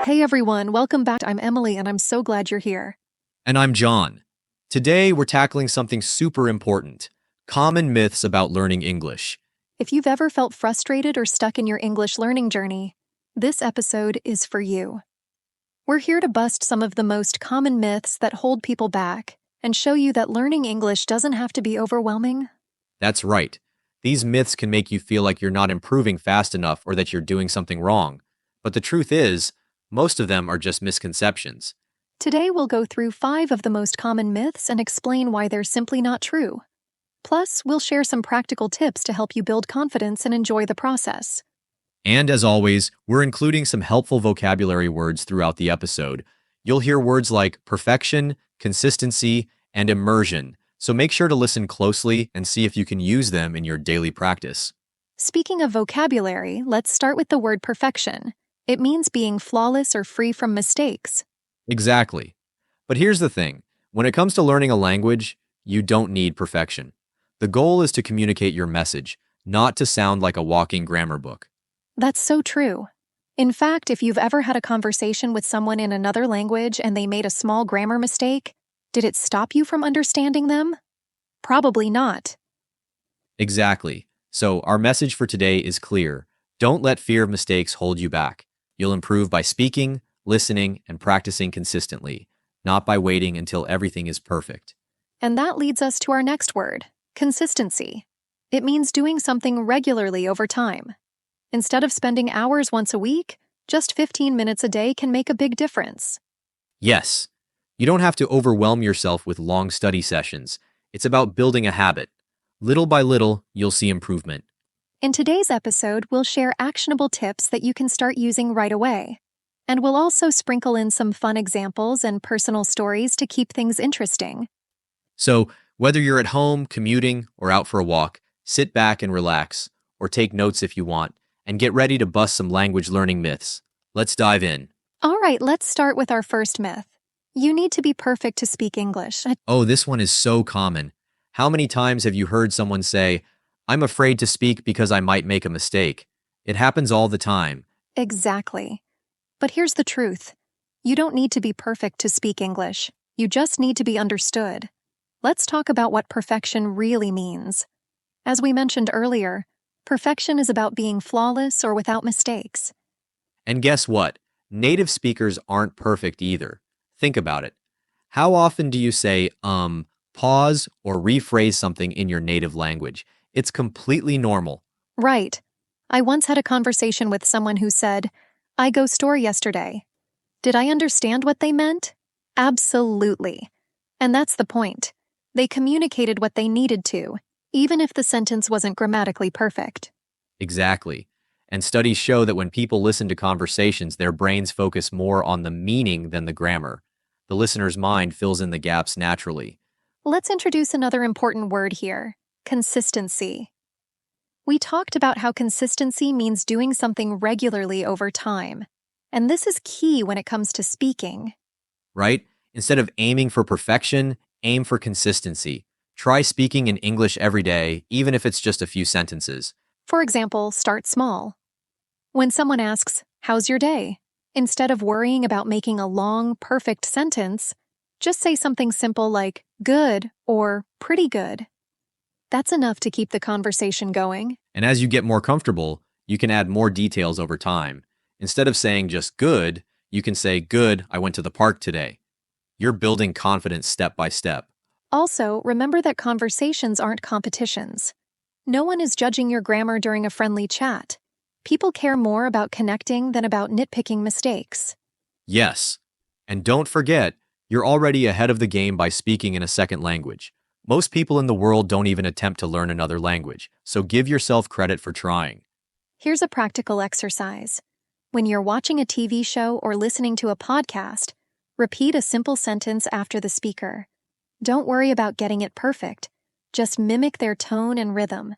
Hey everyone, welcome back. I'm Emily and I'm so glad you're here. And I'm John. Today, we're tackling something super important: common myths about learning English. If you've ever felt frustrated or stuck in your English learning journey, this episode is for you. We're here to bust some of the most common myths that hold people back and show you that learning English doesn't have to be overwhelming. That's right. These myths can make you feel like you're not improving fast enough or that you're doing something wrong. But the truth is, most of them are just misconceptions. Today we'll go through 5 of the most common myths and explain why they're simply not true. Plus, we'll share some practical tips to help you build confidence and enjoy the process. And as always, we're including some helpful vocabulary words throughout the episode. You'll hear words like perfection, consistency, and immersion, so make sure to listen closely and see if you can use them in your daily practice. Speaking of vocabulary, let's start with the word perfection. It means being flawless or free from mistakes. Exactly. But here's the thing: when it comes to learning a language, you don't need perfection. The goal is to communicate your message, not to sound like a walking grammar book. That's so true. In fact, if you've ever had a conversation with someone in another language and they made a small grammar mistake, did it stop you from understanding them? Probably not. Exactly. So, our message for today is clear: don't let fear of mistakes hold you back. You'll improve by speaking, listening, and practicing consistently, not by waiting until everything is perfect. And that leads us to our next word, consistency. It means doing something regularly over time. Instead of spending hours once a week, just 15 minutes a day can make a big difference. Yes, you don't have to overwhelm yourself with long study sessions. It's about building a habit. Little by little, you'll see improvement. In today's episode, we'll share actionable tips that you can start using right away. And we'll also sprinkle in some fun examples and personal stories to keep things interesting. So, whether you're at home, commuting, or out for a walk, sit back and relax, or take notes if you want, and get ready to bust some language learning myths. Let's dive in. All right, let's start with our first myth. You need to be perfect to speak English. Oh, this one is so common. How many times have you heard someone say, "I'm afraid to speak because I might make a mistake"? It happens all the time. Exactly. But here's the truth. You don't need to be perfect to speak English. You just need to be understood. Let's talk about what perfection really means. As we mentioned earlier, perfection is about being flawless or without mistakes. And guess what? Native speakers aren't perfect either. Think about it. How often do you say, pause, or rephrase something in your native language? It's completely normal. Right. I once had a conversation with someone who said, "I go store yesterday." Did I understand what they meant? Absolutely. And that's the point. They communicated what they needed to, even if the sentence wasn't grammatically perfect. Exactly. And studies show that when people listen to conversations, their brains focus more on the meaning than the grammar. The listener's mind fills in the gaps naturally. Let's introduce another important word here, consistency. We talked about how consistency means doing something regularly over time. And this is key when it comes to speaking. Right? Instead of aiming for perfection, aim for consistency. Try speaking in English every day, even if it's just a few sentences. For example, start small. When someone asks, "How's your day?" instead of worrying about making a long, perfect sentence, just say something simple like "good" or "pretty good." That's enough to keep the conversation going. And as you get more comfortable, you can add more details over time. Instead of saying just good, you can say, "Good, I went to the park today." You're building confidence step by step. Also, remember that conversations aren't competitions. No one is judging your grammar during a friendly chat. People care more about connecting than about nitpicking mistakes. Yes. And don't forget, you're already ahead of the game by speaking in a second language. Most people in the world don't even attempt to learn another language, so give yourself credit for trying. Here's a practical exercise. When you're watching a TV show or listening to a podcast, repeat a simple sentence after the speaker. Don't worry about getting it perfect. Just mimic their tone and rhythm.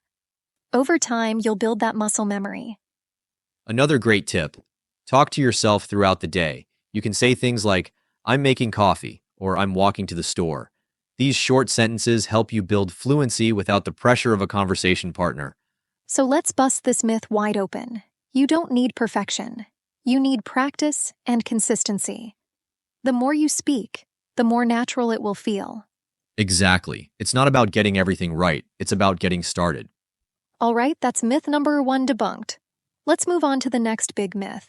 Over time, you'll build that muscle memory. Another great tip: talk to yourself throughout the day. You can say things like, "I'm making coffee," or "I'm walking to the store." These short sentences help you build fluency without the pressure of a conversation partner. So let's bust this myth wide open. You don't need perfection. You need practice and consistency. The more you speak, the more natural it will feel. Exactly. It's not about getting everything right. It's about getting started. All right, that's myth number 1 debunked. Let's move on to the next big myth.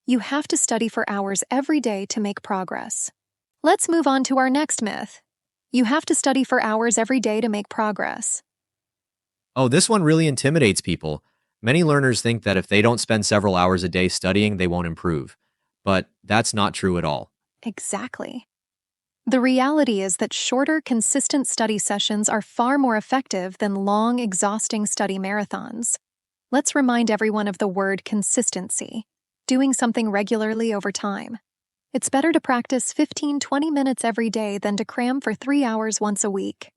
You have to study for hours every day to make progress. Let's move on to our next myth. You have to study for hours every day to make progress. Oh, this one really intimidates people. Many learners think that if they don't spend several hours a day studying, they won't improve. But that's not true at all. Exactly. The reality is that shorter, consistent study sessions are far more effective than long, exhausting study marathons. Let's remind everyone of the word consistency, doing something regularly over time. It's better to practice 15-20 minutes every day than to cram for 3 hours once a week.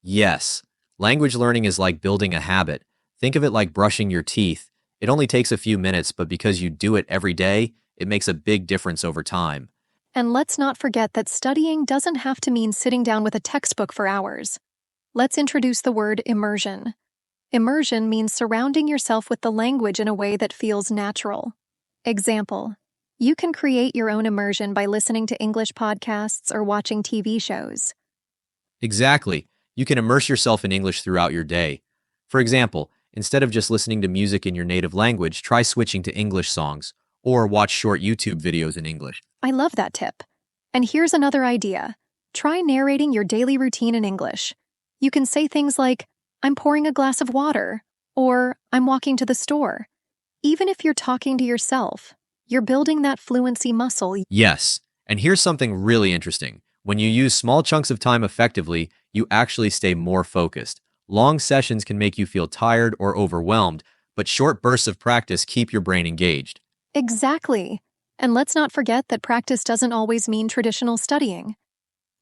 Yes, language learning is like building a habit. Think of it like brushing your teeth. It only takes a few minutes, but because you do it every day, it makes a big difference over time. And let's not forget that studying doesn't have to mean sitting down with a textbook for hours. Let's introduce the word immersion. Immersion means surrounding yourself with the language in a way that feels natural. Example: you can create your own immersion by listening to English podcasts or watching TV shows. Exactly. You can immerse yourself in English throughout your day. For example, instead of just listening to music in your native language, try switching to English songs or watch short YouTube videos in English. I love that tip. And here's another idea. Try narrating your daily routine in English. You can say things like, "I'm pouring a glass of water," or "I'm walking to the store." Even if you're talking to yourself, you're building that fluency muscle. Yes, and here's something really interesting. When you use small chunks of time effectively, you actually stay more focused. Long sessions can make you feel tired or overwhelmed, but short bursts of practice keep your brain engaged. Exactly. And let's not forget that practice doesn't always mean traditional studying.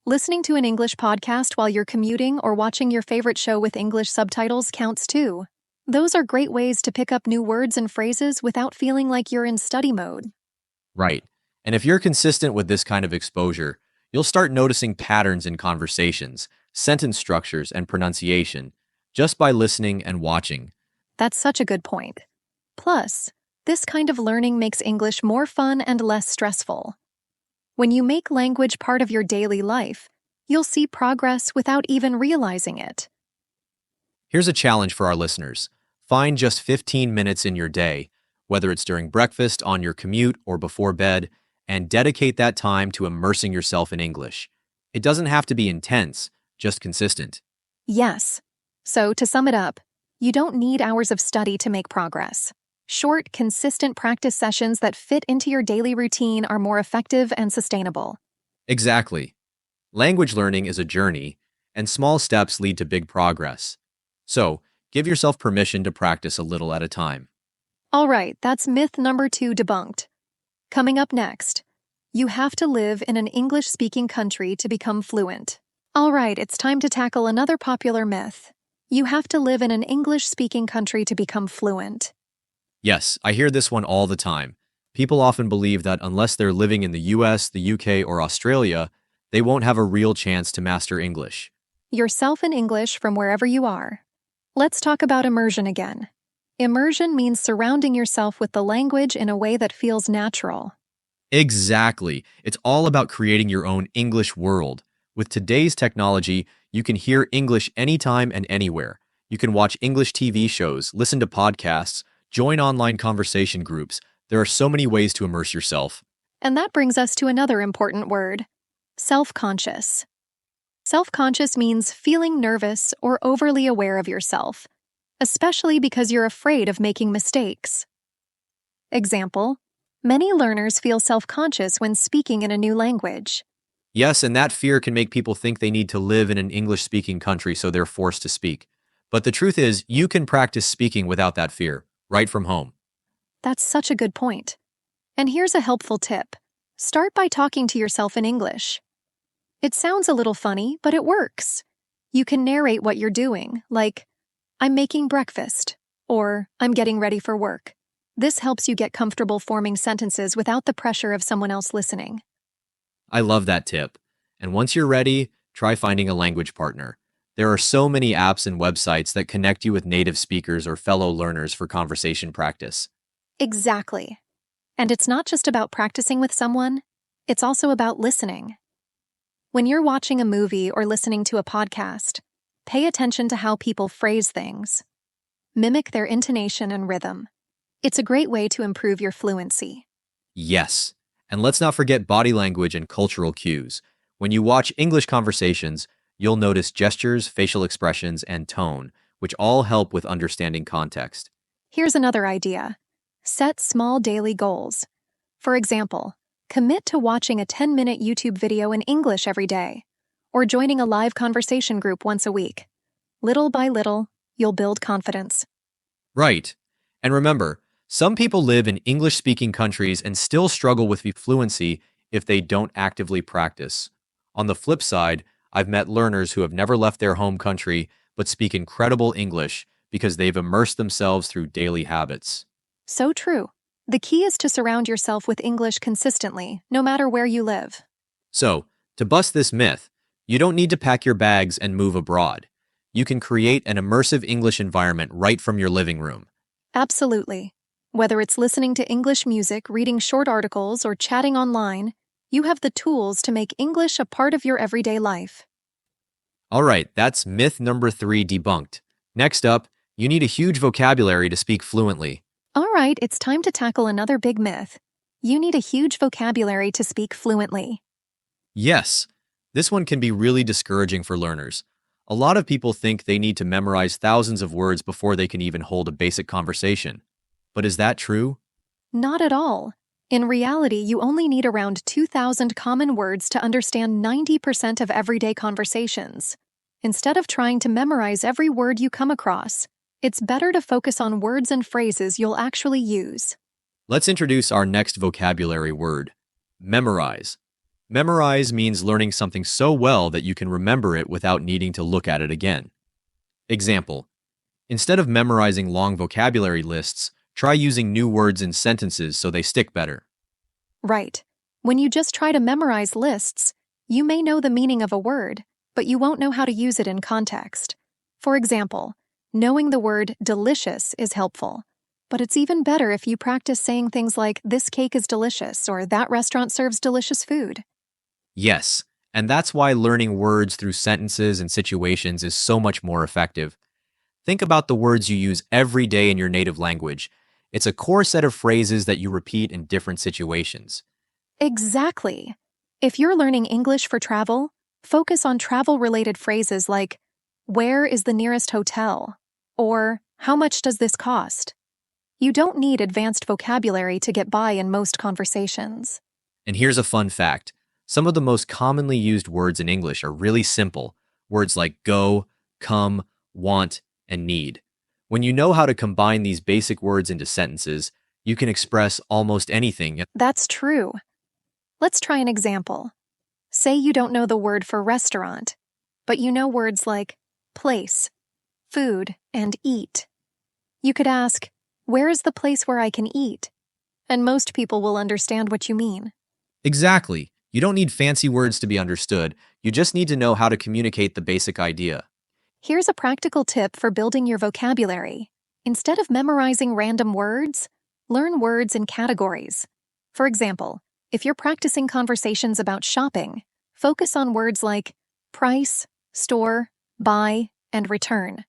Listening to an English podcast while you're commuting or watching your favorite show with English subtitles counts too. Those are great ways to pick up new words and phrases without feeling like you're in study mode. Right. And if you're consistent with this kind of exposure, you'll start noticing patterns in conversations, sentence structures, and pronunciation just by listening and watching. That's such a good point. Plus, this kind of learning makes English more fun and less stressful. When you make language part of your daily life, you'll see progress without even realizing it. Here's a challenge for our listeners. Find just 15 minutes in your day, whether it's during breakfast, on your commute, or before bed, and dedicate that time to immersing yourself in English. It doesn't have to be intense, just consistent. Yes. So, to sum it up, you don't need hours of study to make progress. Short, consistent practice sessions that fit into your daily routine are more effective and sustainable. Exactly. Language learning is a journey, and small steps lead to big progress. So, give yourself permission to practice a little at a time. All right, that's myth number 2 debunked. Coming up next, you have to live in an English-speaking country to become fluent. All right, it's time to tackle another popular myth. You have to live in an English-speaking country to become fluent. Yes, I hear this one all the time. People often believe that unless they're living in the US, the UK, or Australia, they won't have a real chance to master English. Yourself in English from wherever you are. Let's talk about immersion again. Immersion means surrounding yourself with the language in a way that feels natural. Exactly. It's all about creating your own English world. With today's technology, you can hear English anytime and anywhere. You can watch English TV shows, listen to podcasts, join online conversation groups. There are so many ways to immerse yourself. And that brings us to another important word: self-conscious. Self-conscious means feeling nervous or overly aware of yourself, especially because you're afraid of making mistakes. Example: many learners feel self-conscious when speaking in a new language. Yes, and that fear can make people think they need to live in an English-speaking country, so they're forced to speak. But the truth is, you can practice speaking without that fear, right from home. That's such a good point. And here's a helpful tip. Start by talking to yourself in English. It sounds a little funny, but it works. You can narrate what you're doing, like, "I'm making breakfast," or "I'm getting ready for work." This helps you get comfortable forming sentences without the pressure of someone else listening. I love that tip. And once you're ready, try finding a language partner. There are so many apps and websites that connect you with native speakers or fellow learners for conversation practice. Exactly. And it's not just about practicing with someone, it's also about listening. When you're watching a movie or listening to a podcast, pay attention to how people phrase things. Mimic their intonation and rhythm. It's a great way to improve your fluency. Yes. And let's not forget body language and cultural cues. When you watch English conversations, you'll notice gestures, facial expressions, and tone, which all help with understanding context. Here's another idea. Set small daily goals. For example, commit to watching a 10-minute YouTube video in English every day, or joining a live conversation group once a week. Little by little, you'll build confidence. Right. And remember, some people live in English-speaking countries and still struggle with fluency if they don't actively practice. On the flip side, I've met learners who have never left their home country but speak incredible English because they've immersed themselves through daily habits. So true. The key is to surround yourself with English consistently, no matter where you live. So, to bust this myth, you don't need to pack your bags and move abroad. You can create an immersive English environment right from your living room. Absolutely. Whether it's listening to English music, reading short articles, or chatting online, you have the tools to make English a part of your everyday life. All right, that's myth number 3 debunked. Next up, you need a huge vocabulary to speak fluently. All right, it's time to tackle another big myth. You need a huge vocabulary to speak fluently. Yes, this one can be really discouraging for learners. A lot of people think they need to memorize thousands of words before they can even hold a basic conversation. But is that true? Not at all. In reality, you only need around 2,000 common words to understand 90% of everyday conversations. Instead of trying to memorize every word you come across, it's better to focus on words and phrases you'll actually use. Let's introduce our next vocabulary word, memorize. Memorize means learning something so well that you can remember it without needing to look at it again. Example: instead of memorizing long vocabulary lists, try using new words in sentences so they stick better. Right. When you just try to memorize lists, you may know the meaning of a word, but you won't know how to use it in context. For example, knowing the word delicious is helpful, but it's even better if you practice saying things like, "This cake is delicious," or "That restaurant serves delicious food." Yes, and that's why learning words through sentences and situations is so much more effective. Think about the words you use every day in your native language. It's a core set of phrases that you repeat in different situations. Exactly. If you're learning English for travel, focus on travel-related phrases like, "Where is the nearest hotel?" or "How much does this cost?" You don't need advanced vocabulary to get by in most conversations. And here's a fun fact. Some of the most commonly used words in English are really simple. Words like go, come, want, and need. When you know how to combine these basic words into sentences, you can express almost anything. That's true. Let's try an example. Say you don't know the word for restaurant, but you know words like place, food, and eat. You could ask, "Where is the place where I can eat?" And most people will understand what you mean. Exactly. You don't need fancy words to be understood. You just need to know how to communicate the basic idea. Here's a practical tip for building your vocabulary. Instead of memorizing random words, learn words in categories. For example, if you're practicing conversations about shopping, focus on words like price, store, buy, and return.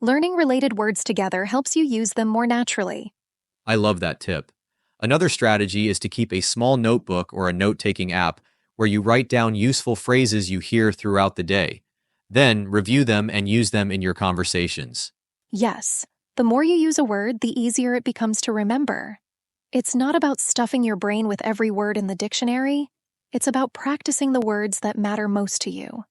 Learning related words together helps you use them more naturally. I love that tip. Another strategy is to keep a small notebook or a note-taking app where you write down useful phrases you hear throughout the day. Then review them and use them in your conversations. Yes, the more you use a word, the easier it becomes to remember. It's not about stuffing your brain with every word in the dictionary. It's about practicing the words that matter most to you.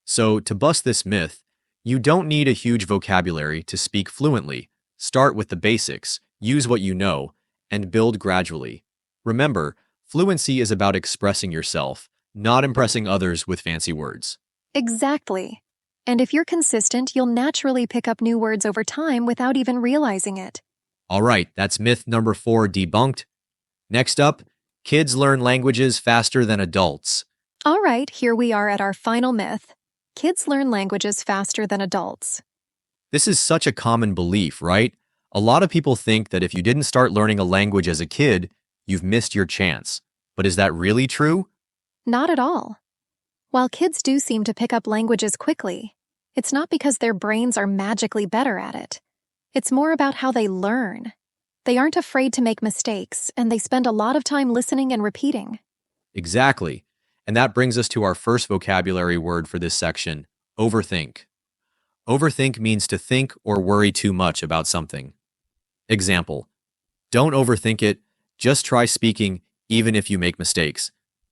So, to bust this myth, you don't need a huge vocabulary to speak fluently. Start with the basics, use what you know, and build gradually. Remember, fluency is about expressing yourself, not impressing others with fancy words. Exactly. And if you're consistent, you'll naturally pick up new words over time without even realizing it. All right, that's myth number 4 debunked. Next up, kids learn languages faster than adults. All right, here we are at our final myth. Kids learn languages faster than adults. This is such a common belief, right? A lot of people think that if you didn't start learning a language as a kid, you've missed your chance. But is that really true? Not at all. While kids do seem to pick up languages quickly, it's not because their brains are magically better at it. It's more about how they learn. They aren't afraid to make mistakes, and they spend a lot of time listening and repeating. Exactly. And that brings us to our first vocabulary word for this section, overthink. Overthink means to think or worry too much about something. Example, don't overthink it, just try speaking even if you make mistakes.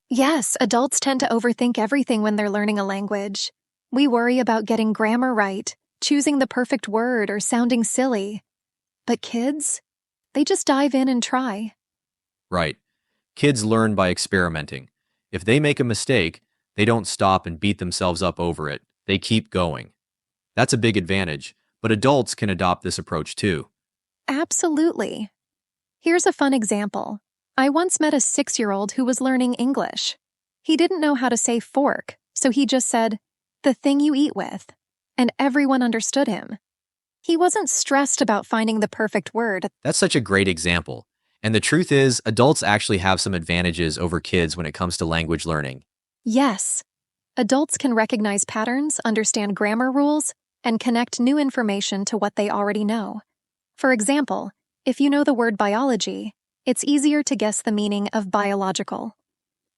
Yes, adults tend to overthink everything when they're learning a language. We worry about getting grammar right, choosing the perfect word, or sounding silly. But kids? They just dive in and try. Right. Kids learn by experimenting. If they make a mistake, they don't stop and beat themselves up over it. They keep going. That's a big advantage, but adults can adopt this approach too. Absolutely. Here's a fun example. I once met a 6-year-old who was learning English. He didn't know how to say fork, so he just said, "the thing you eat with," and everyone understood him. He wasn't stressed about finding the perfect word. That's such a great example. And the truth is, adults actually have some advantages over kids when it comes to language learning. Yes, adults can recognize patterns, understand grammar rules, and connect new information to what they already know. For example, if you know the word biology, it's easier to guess the meaning of biological.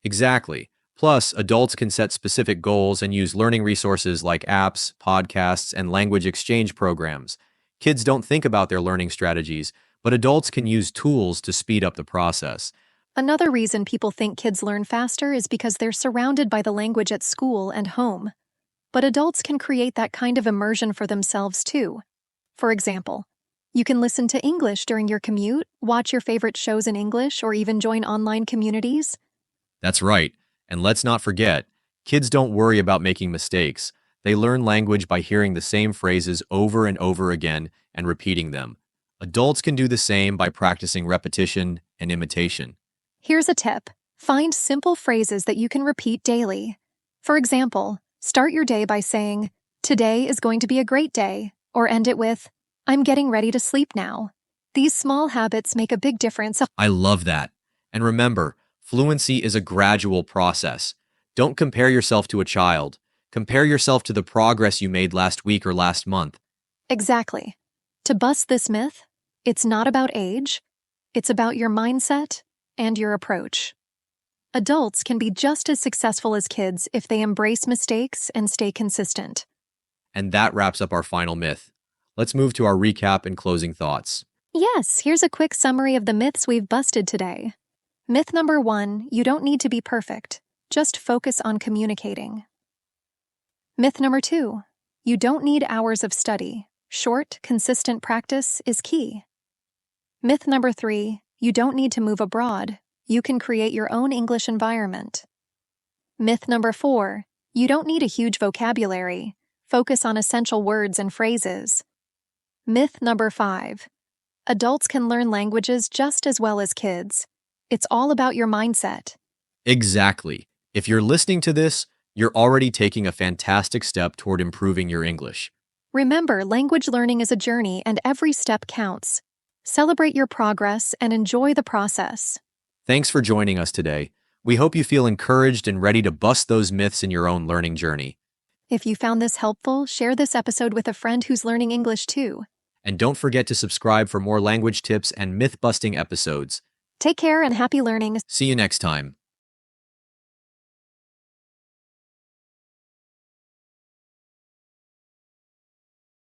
Exactly. Plus, adults can set specific goals and use learning resources like apps, podcasts, and language exchange programs. Kids don't think about their learning strategies, but adults can use tools to speed up the process. Another reason people think kids learn faster is because they're surrounded by the language at school and home. But adults can create that kind of immersion for themselves too. For example, you can listen to English during your commute, watch your favorite shows in English, or even join online communities. That's right. And let's not forget, kids don't worry about making mistakes. They learn language by hearing the same phrases over and over again and repeating them. Adults can do the same by practicing repetition and imitation. Here's a tip. Find simple phrases that you can repeat daily. For example, start your day by saying, "Today is going to be a great day," or end it with, "I'm getting ready to sleep now." These small habits make a big difference. I love that. And remember, fluency is a gradual process. Don't compare yourself to a child. Compare yourself to the progress you made last week or last month. Exactly. To bust this myth, it's not about age, it's about your mindset and your approach. Adults can be just as successful as kids if they embrace mistakes and stay consistent. And that wraps up our final myth. Let's move to our recap and closing thoughts. Yes, here's a quick summary of the myths we've busted today. Myth number 1, you don't need to be perfect. Just focus on communicating. Myth number 2, you don't need hours of study. Short, consistent practice is key. Myth number 3, you don't need to move abroad. You can create your own English environment. Myth number 4, you don't need a huge vocabulary. Focus on essential words and phrases. Myth number 5, adults can learn languages just as well as kids. It's all about your mindset. Exactly. If you're listening to this, you're already taking a fantastic step toward improving your English. Remember, language learning is a journey and every step counts. Celebrate your progress and enjoy the process. Thanks for joining us today. We hope you feel encouraged and ready to bust those myths in your own learning journey. If you found this helpful, share this episode with a friend who's learning English too. And don't forget to subscribe for more language tips and myth-busting episodes. Take care and happy learning. See you next time.